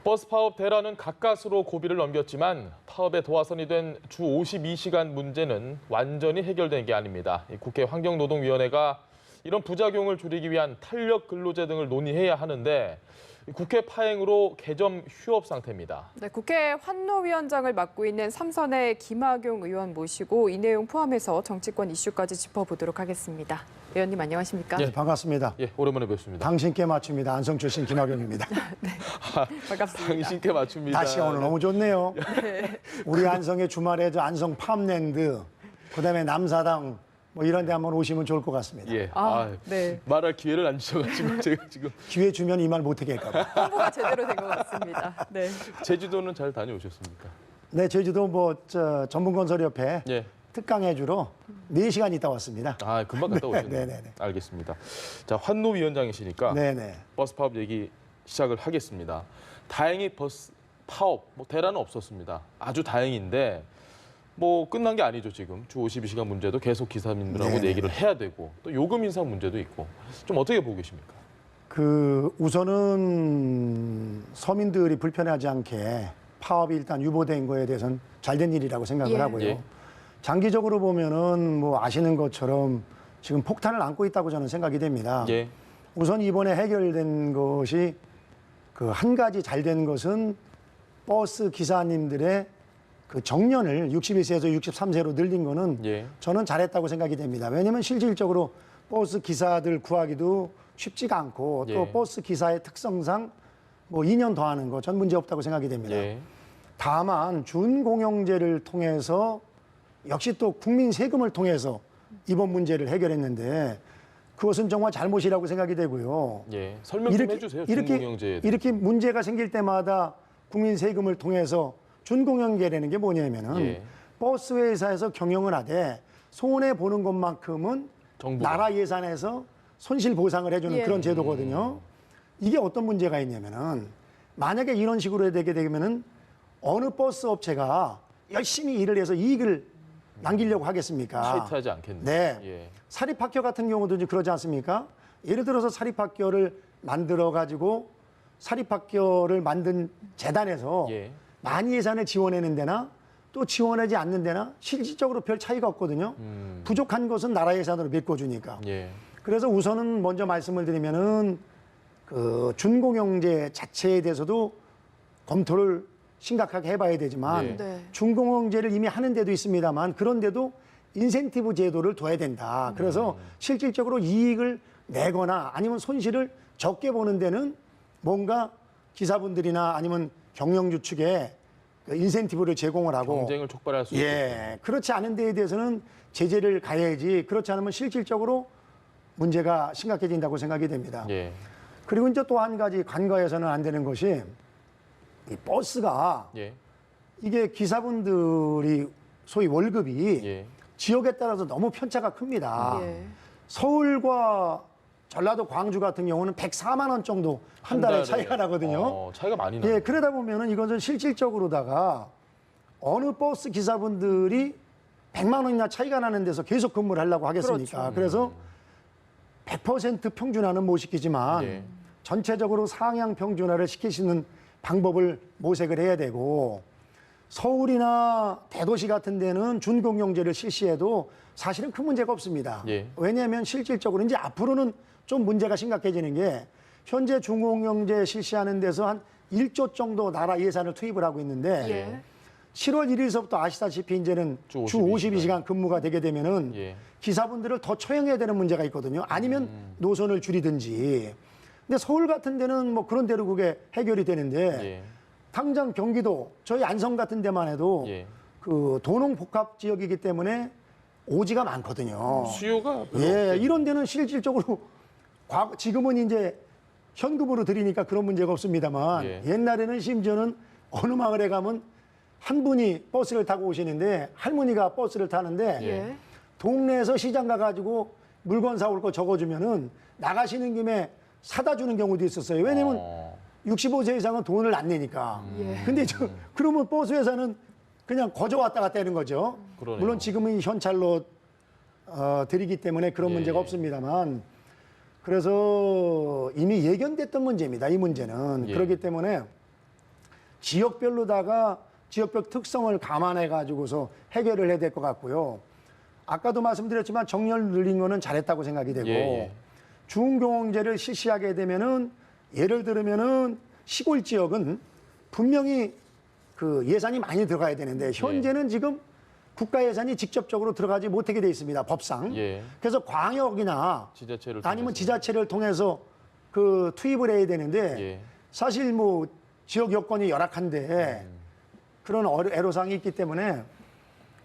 버스 파업 대란은 가까스로 고비를 넘겼지만 파업에 도화선이 된 주 52시간 문제는 완전히 해결된 게 아닙니다. 국회 환경노동위원회가 이런 부작용을 줄이기 위한 탄력 근로제 등을 논의해야 하는데 국회 파행으로 개점 휴업 상태입니다. 네, 국회 환노위원장을 맡고 있는 삼선의 김학용 의원 모시고 이 내용 포함해서 정치권 이슈까지 짚어보도록 하겠습니다. 의원님 안녕하십니까? 네, 반갑습니다. 예, 오랜만에 뵙습니다. 당신께 맞춥니다. 안성 출신 김학용입니다. 네, 반갑습니다. 당신께 맞춥니다. 날씨가 오늘 너무 좋네요. 우리 안성의 주말에 저 안성 팜랜드, 그다음에 남사당 뭐 이런 데 한번 오시면 좋을 것 같습니다. 예, 네. 말할 기회를 안 주셔가지고 제가 지금 기회 주면 이 말 못하게 할까 봐. 홍보가 제대로 된 것 같습니다. 네. 제주도는 잘 다녀오셨습니까? 네, 제주도 뭐 전문건설협회 예. 특강해주러 4시간 있다 왔습니다. 아, 금방 갔다 오셨네요. 네네네. 알겠습니다. 자, 환노위원장이시니까 네네. 버스 파업 얘기 시작을 하겠습니다. 다행히 버스 파업, 대란은 없었습니다. 아주 다행인데 뭐 끝난 게 아니죠 지금. 주 52시간 문제도 계속 기사님들하고 네네. 얘기를 해야 되고 또 요금 인상 문제도 있고 좀 어떻게 보고 계십니까? 우선은 서민들이 불편하지 않게 파업이 일단 유보된 거에 대해서는 잘된 일이라고 생각을 예. 하고요. 예. 장기적으로 보면은 뭐 아시는 것처럼 지금 폭탄을 안고 있다고 저는 생각이 됩니다. 예. 우선 이번에 해결된 것이 그 한 가지 잘된 것은 버스 기사님들의 그 정년을 61세에서 63세로 늘린 거는 예. 저는 잘했다고 생각이 됩니다. 왜냐하면 실질적으로 버스 기사들 구하기도 쉽지가 않고 또 예. 버스 기사의 특성상 뭐 2년 더 하는 거 전 문제 없다고 생각이 됩니다. 예. 다만 준공영제를 통해서 역시 또 국민 세금을 통해서 이번 문제를 해결했는데 그것은 정말 잘못이라고 생각이 되고요. 예. 설명 좀 해주세요. 준공영제에 이렇게 문제가 생길 때마다 국민 세금을 통해서 준공영제라는 게 뭐냐면은 예. 버스 회사에서 경영을 하되 손해 보는 것만큼은 정부가. 나라 예산에서 손실 보상을 해주는 예. 그런 제도거든요. 이게 어떤 문제가 있냐면은 만약에 이런 식으로 되게 되면은 어느 버스 업체가 열심히 일을 해서 이익을 남기려고 하겠습니까? 타이트하지 않겠네요. 네. 예. 사립학교 같은 경우도 이제 그러지 않습니까? 예를 들어서 사립학교를 만들어 가지고 사립학교를 만든 재단에서 예. 많이 예산을 지원하는 데나 또 지원하지 않는 데나 실질적으로 별 차이가 없거든요. 부족한 것은 나라 예산으로 메꿔주니까. 예. 그래서 우선은 먼저 말씀을 드리면은 그 준공영제 자체에 대해서도 검토를 심각하게 해봐야 되지만 네. 네. 준공영제를 이미 하는 데도 있습니다만 그런데도 인센티브 제도를 둬야 된다. 그래서 실질적으로 이익을 내거나 아니면 손실을 적게 보는 데는 뭔가 기사분들이나 아니면 경영주 측에 그 인센티브를 제공을 하고 경쟁을 촉발할 수 있게. 예, 그렇지 않은 데에 대해서는 제재를 가해야지 그렇지 않으면 실질적으로 문제가 심각해진다고 생각이 됩니다. 예. 그리고 이제 또 한 가지 간과해서는 안 되는 것이 이 버스가 예. 이게 기사분들이 소위 월급이 예. 지역에 따라서 너무 편차가 큽니다. 예. 서울과 전라도 광주 같은 경우는 104만 원 정도 한 달에 차이가 나거든요. 차이가 많이 나요. 예, 그러다 보면은 이것은 실질적으로다가 어느 버스 기사분들이 100만 원이나 차이가 나는 데서 계속 근무를 하려고 하겠습니까? 그렇죠. 그래서 100% 평준화는 못 시키지만 예. 전체적으로 상향 평준화를 시키시는 방법을 모색을 해야 되고 서울이나 대도시 같은 데는 준공영제를 실시해도 사실은 큰 문제가 없습니다. 예. 왜냐하면 실질적으로 이제 앞으로는 좀 문제가 심각해지는 게 현재 준공영제 실시하는 데서 한 1조 정도 나라 예산을 투입을 하고 있는데 예. 7월 1일서부터 아시다시피 이제는 주 주 52시간 근무가 되게 되면은 예. 기사분들을 더 처형해야 되는 문제가 있거든요. 아니면 노선을 줄이든지. 근데 서울 같은 데는 뭐 그런 대로 그게 해결이 되는데 예. 당장 경기도 저희 안성 같은 데만 해도 예. 그 도농 복합 지역이기 때문에 오지가 많거든요. 수요가 별로 예, 없겠- 이런 데는 실질적으로 지금은 이제 현금으로 드리니까 그런 문제가 없습니다만 예. 옛날에는 심지어는 어느 마을에 가면 한 분이 버스를 타고 오시는데 할머니가 버스를 타는데 예. 동네에서 시장 가가지고 물건 사올 거 적어주면은 나가시는 김에 사다 주는 경우도 있었어요. 왜냐면 65세 이상은 돈을 안 내니까. 예. 근데 그러면 버스 회사는 그냥 거저 왔다 갔다 하는 거죠. 그러네요. 물론 지금은 현찰로 드리기 때문에 그런 예, 문제가 예. 없습니다만 그래서 이미 예견됐던 문제입니다. 이 문제는. 예. 그렇기 때문에 지역별로다가 지역별 특성을 감안해 가지고서 해결을 해야 될 것 같고요. 아까도 말씀드렸지만 정렬 늘린 거는 잘했다고 생각이 되고 예. 중공제를 실시하게 되면은 예를 들면은 시골 지역은 분명히 그 예산이 많이 들어가야 되는데 현재는 지금 국가 예산이 직접적으로 들어가지 못하게 돼 있습니다. 법상. 예. 그래서 광역이나 지자체를 아니면 통해서. 지자체를 통해서 그 투입을 해야 되는데 예. 사실 뭐 지역 여건이 열악한데 그런 애로사항이 있기 때문에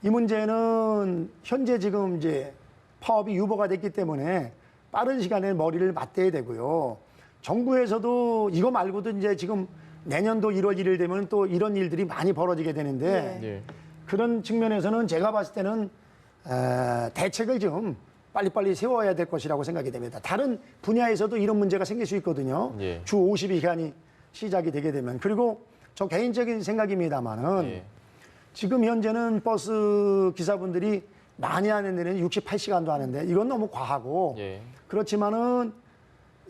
이 문제는 현재 지금 이제 파업이 유보가 됐기 때문에 빠른 시간에 머리를 맞대야 되고요. 정부에서도 이거 말고도 이제 지금 내년도 1월 1일 되면 또 이런 일들이 많이 벌어지게 되는데 예. 그런 측면에서는 제가 봤을 때는 대책을 좀 빨리빨리 세워야 될 것이라고 생각이 됩니다. 다른 분야에서도 이런 문제가 생길 수 있거든요. 예. 주 50시간이 시작이 되게 되면. 그리고 저 개인적인 생각입니다만은 예. 지금 현재는 버스 기사분들이 많이 하는 데는 68시간도 하는데 이건 너무 과하고 예. 그렇지만은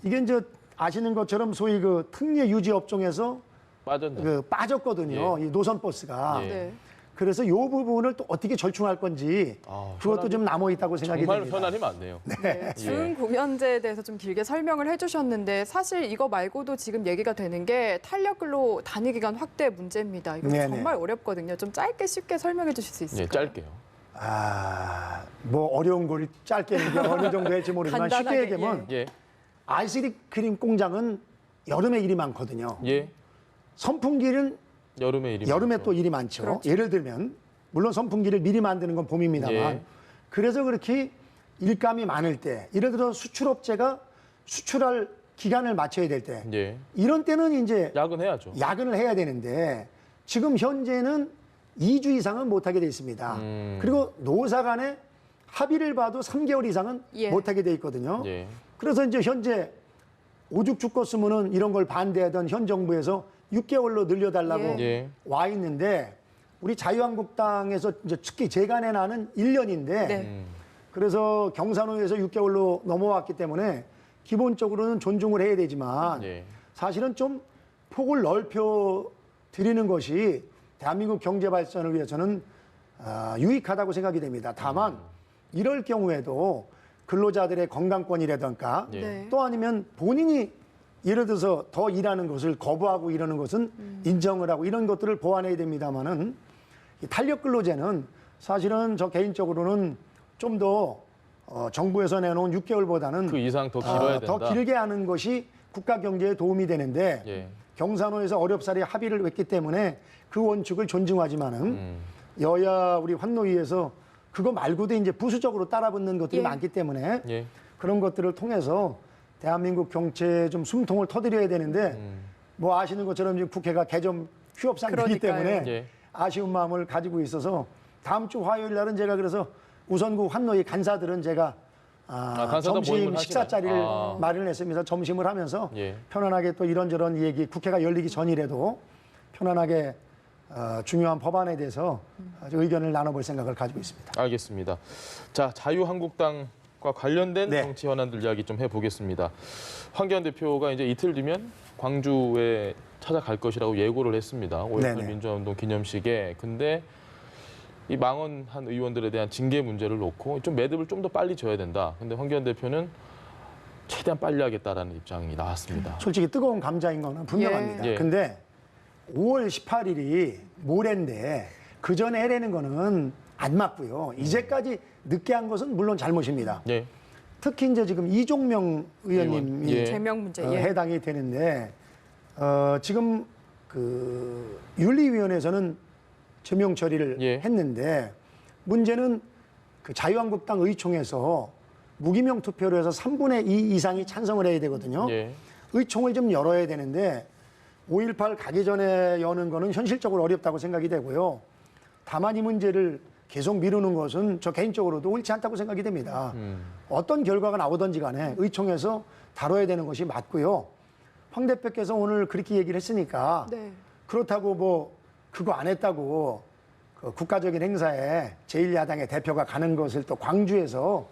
이게 이제 아시는 것처럼 소위 그 특례 유지 업종에서 빠졌네. 그 빠졌거든요. 예. 이 노선 버스가. 예. 네. 그래서 이 부분을 또 어떻게 절충할 건지 아, 그것도 좀 남아 있다고 생각이 정말 됩니다. 현안이 많네요. 네, 중공연제에 대해서 좀 길게 설명을 해주셨는데 사실 이거 말고도 지금 얘기가 되는 게 탄력근로 단위기간 확대 문제입니다. 이거 네네. 정말 어렵거든요. 좀 짧게 쉽게 설명해 주실 수 예, 있을까요? 짧게요. 뭐 어려운 걸 짧게 하는 게 어느 정도 할지 모르지만 쉽게 간단하게, 얘기하면 예. 아이스크림 공장은 여름에 일이 많거든요. 예. 선풍기는 여름에 일이 여름에 많죠. 또 일이 많죠. 그렇죠. 예를 들면 물론 선풍기를 미리 만드는 건 봄입니다만 예. 그래서 그렇게 일감이 많을 때 예를 들어 수출업체가 수출할 기간을 맞춰야 될 때 예. 이런 때는 이제 야근해야죠. 야근을 해야 되는데 지금 현재는 2주 이상은 못하게 돼 있습니다. 그리고 노사 간에 합의를 봐도 3개월 이상은 예. 못하게 돼 있거든요. 예. 그래서 이제 현재 오죽 죽겠으면은 이런 걸 반대하던 현 정부에서 6개월로 늘려달라고 예. 와 있는데 우리 자유한국당에서 이제 특히 재간에 나는 1년인데 네. 그래서 경산호에서 6개월로 넘어왔기 때문에 기본적으로는 존중을 해야 되지만 예. 사실은 좀 폭을 넓혀 드리는 것이 대한민국 경제 발전을 위해서는 유익하다고 생각이 됩니다. 다만 이럴 경우에도 근로자들의 건강권이라든가 예. 네. 또 아니면 본인이 예를 들어서 더 일하는 것을 거부하고 이러는 것은 인정을 하고 이런 것들을 보완해야 됩니다만은 탄력근로제는 사실은 저 개인적으로는 좀 더 정부에서 내놓은 6개월보다는 그 이상 더 길어야 된다. 더 길게 하는 것이 국가 경제에 도움이 되는데 예. 경산호에서 어렵사리 합의를 했기 때문에 그 원칙을 존중하지만은 여야 우리 환노위에서 그거 말고도 이제 부수적으로 따라붙는 것들이 예. 많기 때문에 예. 그런 것들을 통해서 대한민국 경제에 좀 숨통을 터뜨려야 되는데 뭐 아시는 것처럼 지금 국회가 개점 휴업 상태이기 그러니까요. 때문에 예. 아쉬운 마음을 가지고 있어서 다음 주 화요일 날은 제가 그래서 우선국 환노위 간사들은 제가 간사들 모임을 점심 식사 하시나요? 자리를 아. 마련했습니다. 점심을 하면서 예. 편안하게 또 이런저런 얘기 국회가 열리기 전이라도 편안하게 중요한 법안에 대해서 의견을 나눠볼 생각을 가지고 있습니다. 알겠습니다. 자, 자유한국당과 관련된 네. 정치 현안들 이야기 좀 해보겠습니다. 황교안 대표가 이제 이틀 뒤면 광주에 찾아갈 것이라고 예고를 했습니다. 5.18 네네. 민주화운동 기념식에. 근데 이 망언한 의원들에 대한 징계 문제를 놓고 좀 매듭을 좀 더 빨리 져야 된다. 근데 황교안 대표는 최대한 빨리 하겠다라는 입장이 나왔습니다. 솔직히 뜨거운 감자인 거는 분명합니다. 예. 근데 5월 18일이 모레인데 그 전에 해내는 거는 안 맞고요. 이제까지 늦게 한 것은 물론 잘못입니다. 예. 특히 이제 지금 이종명 의원님이 예. 제명 문제. 예. 해당이 되는데 지금 그 윤리위원회에서는 제명 처리를 예. 했는데 문제는 그 자유한국당 의총에서 무기명 투표로 해서 3분의 2 이상이 찬성을 해야 되거든요. 예. 의총을 좀 열어야 되는데 5.18 가기 전에 여는 거는 현실적으로 어렵다고 생각이 되고요. 다만 이 문제를 계속 미루는 것은 저 개인적으로도 옳지 않다고 생각이 됩니다. 어떤 결과가 나오든지 간에 의총에서 다뤄야 되는 것이 맞고요. 황 대표께서 오늘 그렇게 얘기를 했으니까 네. 그렇다고 뭐 그거 안 했다고 그 국가적인 행사에 제1야당의 대표가 가는 것을 또 광주에서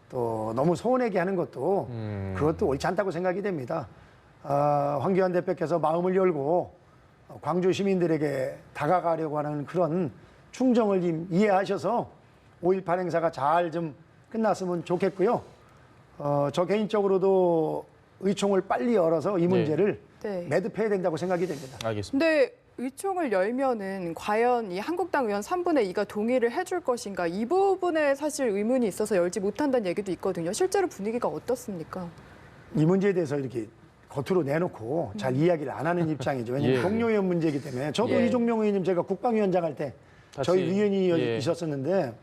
또 너무 서운하게 하는 것도 그것도 옳지 않다고 생각이 됩니다. 황교안 대표께서 마음을 열고 광주 시민들에게 다가가려고 하는 그런 충정을 좀 이해하셔서 5.18 행사가 잘 좀 끝났으면 좋겠고요. 저 개인적으로도 의총을 빨리 열어서 이 문제를 네. 매듭해야 된다고 생각이 됩니다. 알겠습니다. 근데 의총을 열면은 과연 이 한국당 의원 3분의 2가 동의를 해줄 것인가 이 부분에 사실 의문이 있어서 열지 못한다는 얘기도 있거든요. 실제로 분위기가 어떻습니까? 이 문제에 대해서 이렇게 겉으로 내놓고 잘 이야기를 안 하는 입장이죠. 왜냐하면 예. 동료 의원 문제이기 때문에 저도 예. 이종명 의원님 제가 국방위원장 할 때 다시, 저희 위원이 예. 있었었는데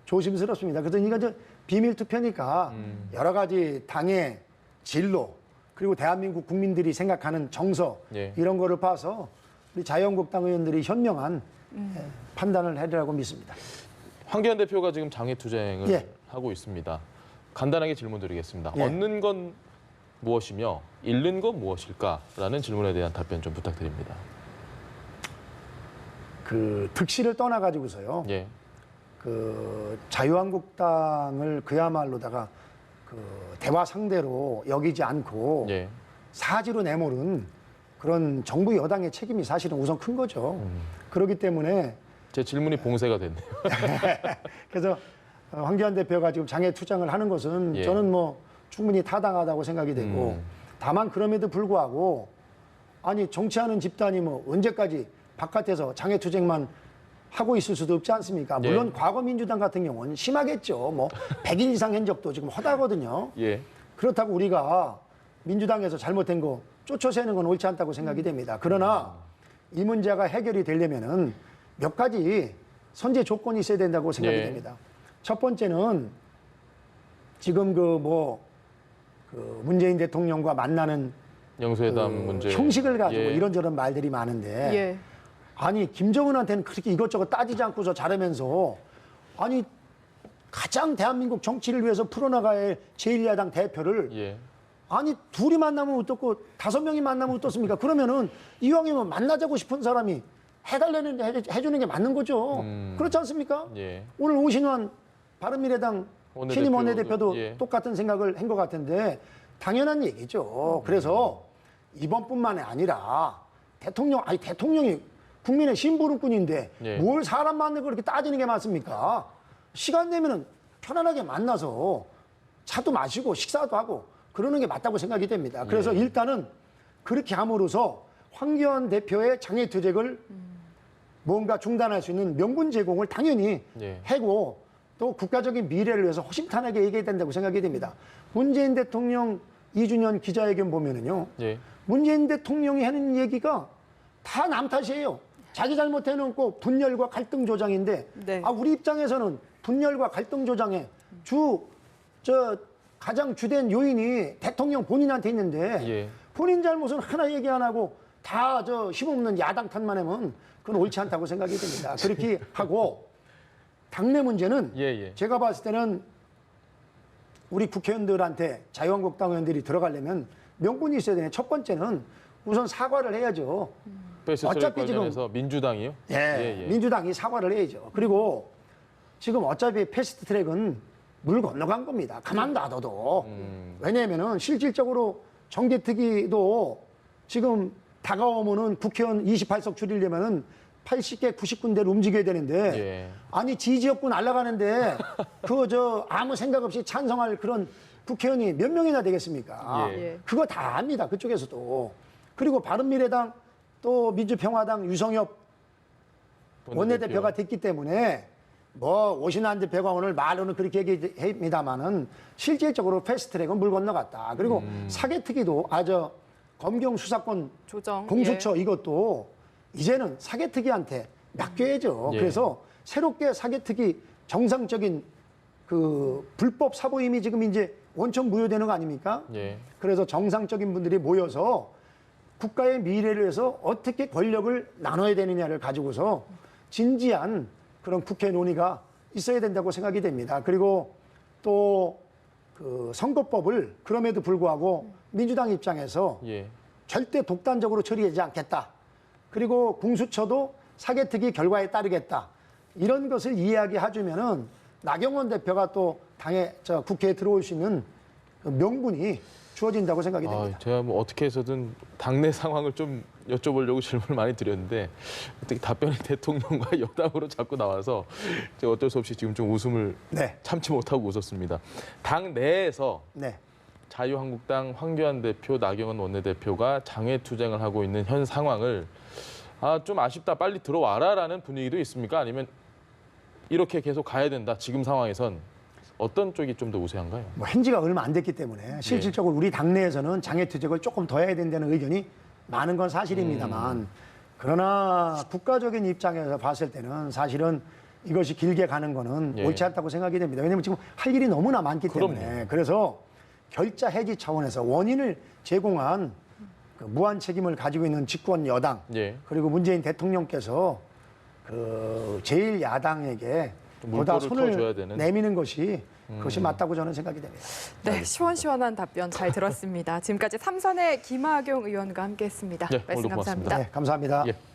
조심스럽습니다. 그래서 이거 저 비밀 투표니까 여러 가지 당의 진로 그리고 대한민국 국민들이 생각하는 정서 예. 이런 거를 봐서 우리 자유한국당 의원들이 현명한 판단을 해리라고 믿습니다. 황교안 대표가 지금 장외투쟁을 예. 하고 있습니다. 간단하게 질문드리겠습니다. 예. 얻는 건 무엇이며 잃는 건 무엇일까라는 질문에 대한 답변 좀 부탁드립니다. 그 득실을 떠나가지고서요. 예. 그 자유한국당을 그야말로다가 그 대화 상대로 여기지 않고 예. 사지로 내모른 그런 정부 여당의 책임이 사실은 우선 큰 거죠. 그렇기 때문에 제 질문이 봉쇄가 됐네요. 그래서 황교안 대표가 지금 장애 투쟁을 하는 것은 예. 저는 뭐 충분히 타당하다고 생각이 되고 다만 그럼에도 불구하고 아니 정치하는 집단이 뭐 언제까지 바깥에서 장애 투쟁만 하고 있을 수도 없지 않습니까? 물론 예. 과거 민주당 같은 경우는 심하겠죠. 뭐 100일 이상 한 적도 지금 허다거든요. 예. 그렇다고 우리가 민주당에서 잘못된 거 쫓아서는 건 옳지 않다고 생각이 됩니다. 그러나 이 문제가 해결이 되려면은 몇 가지 선제 조건이 있어야 된다고 생각이 예. 됩니다. 첫 번째는 지금 그 문재인 대통령과 만나는 영수회담 문제. 형식을 가지고 예. 이런저런 말들이 많은데 예. 아니 김정은한테는 그렇게 이것저것 따지지 않고서 잘하면서 아니 가장 대한민국 정치를 위해서 풀어나가야 할 제1야당 대표를 예. 아니 둘이 만나면 어떻고 5명이 만나면 어떻습니까? 그러면은 이왕이면 만나자고 싶은 사람이 해주는 게 맞는 거죠. 그렇지 않습니까? 예. 오늘 오신환 바른미래당 원내대표, 신임 원내대표도 예. 똑같은 생각을 한 것 같은데 당연한 얘기죠. 그래서 이번뿐만이 아니라 대통령이 국민의 심부름꾼인데 예. 뭘 사람 만나고 그렇게 따지는 게 맞습니까? 시간 되면은 편안하게 만나서 차도 마시고 식사도 하고 그러는 게 맞다고 생각이 됩니다. 그래서 일단은 그렇게 함으로써 황교안 대표의 장애 투쟁을 뭔가 중단할 수 있는 명분 제공을 당연히 예. 하고 또 국가적인 미래를 위해서 허심탄회하게 얘기해야 된다고 생각이 됩니다. 문재인 대통령 2주년 기자회견 보면은요. 예. 문재인 대통령이 하는 얘기가 다 남 탓이에요. 자기 잘못해놓고 분열과 갈등 조장인데 네. 우리 입장에서는 분열과 갈등 조장에 가장 주된 요인이 대통령 본인한테 있는데 예. 본인 잘못은 하나 얘기 안 하고 다 힘없는 야당 탓만 하면 그건 옳지 않다고 생각이 됩니다. 그렇게 하고 당내 문제는 예. 제가 봤을 때는 우리 국회의원들한테 자유한국당 의원들이 들어가려면 명분이 있어야 되네. 첫 번째는 우선 사과를 해야죠. 패스트트랙 어차피 지금- 관련해서 민주당이요? 예, 민주당이 사과를 해야죠. 그리고 지금 어차피 패스트트랙은 물 건너간 겁니다. 가만 놔둬도. 왜냐하면은 실질적으로 정개특위도 지금 다가오면은 국회의원 28석 줄이려면은 80개, 90군데를 움직여야 되는데 예. 아니 지지역구 날아가는데 아무 생각 없이 찬성할 그런 국회의원이 몇 명이나 되겠습니까? 예. 그거 다 압니다. 그쪽에서도. 그그리고 바른미래당 또 민주평화당 유성엽 원내대표가 됐기 때문에 오신환 대표가 오늘 말로는 그렇게 얘기합니다만은 실질적으로 패스트트랙은 물 건너갔다. 그리고 사개특위도 검경 수사권 조정. 공수처 이것도 이제는 사개특위한테 맡겨야죠. 예. 그래서 새롭게 사개특위 정상적인 그 불법 사보임이 지금 이제 원천 무효되는 거 아닙니까? 예. 그래서 정상적인 분들이 모여서 국가의 미래를 위해서 어떻게 권력을 나눠야 되느냐를 가지고서 진지한 그런 국회 논의가 있어야 된다고 생각이 됩니다. 그리고 또 그 선거법을 그럼에도 불구하고 민주당 입장에서 예. 절대 독단적으로 처리하지 않겠다. 그리고 공수처도 사개특위 결과에 따르겠다. 이런 것을 이야기해주면은 나경원 대표가 또 국회에 들어올 수 있는 그 명분이 주어진다고 생각이 됩니다. 제가 뭐 어떻게 해서든 당내 상황을 좀 여쭤보려고 질문을 많이 드렸는데 어떻게 답변이 대통령과 여당으로 자꾸 나와서 제가 어쩔 수 없이 지금 좀 웃음을 네. 참지 못하고 웃었습니다. 당 내에서 네. 자유한국당 황교안 대표, 나경원 원내대표가 장외투쟁을 하고 있는 현 상황을 좀 아쉽다, 빨리 들어와라라는 분위기도 있습니까? 아니면 이렇게 계속 가야 된다, 지금 상황에선 어떤 쪽이 좀 더 우세한가요? 뭐 한지가 얼마 안 됐기 때문에 실질적으로 우리 당내에서는 장애투쟁을 조금 더 해야 된다는 의견이 많은 건 사실입니다만 그러나 국가적인 입장에서 봤을 때는 사실은 이것이 길게 가는 거는 예. 옳지 않다고 생각이 됩니다. 왜냐하면 지금 할 일이 너무나 많기 때문에 그럼요. 그래서 결자 해지 차원에서 원인을 제공한 그 무한 책임을 가지고 있는 집권 여당 예. 그리고 문재인 대통령께서 그 제일 야당에게 보다 물꼬를 터줘야 손을 되는. 내미는 것이 그것이 맞다고 저는 생각이 됩니다. 네, 시원시원한 답변 잘 들었습니다. 지금까지 삼선의 김학용 의원과 함께했습니다. 네, 말씀 오늘도 고맙습니다. 감사합니다. 네, 감사합니다. 예.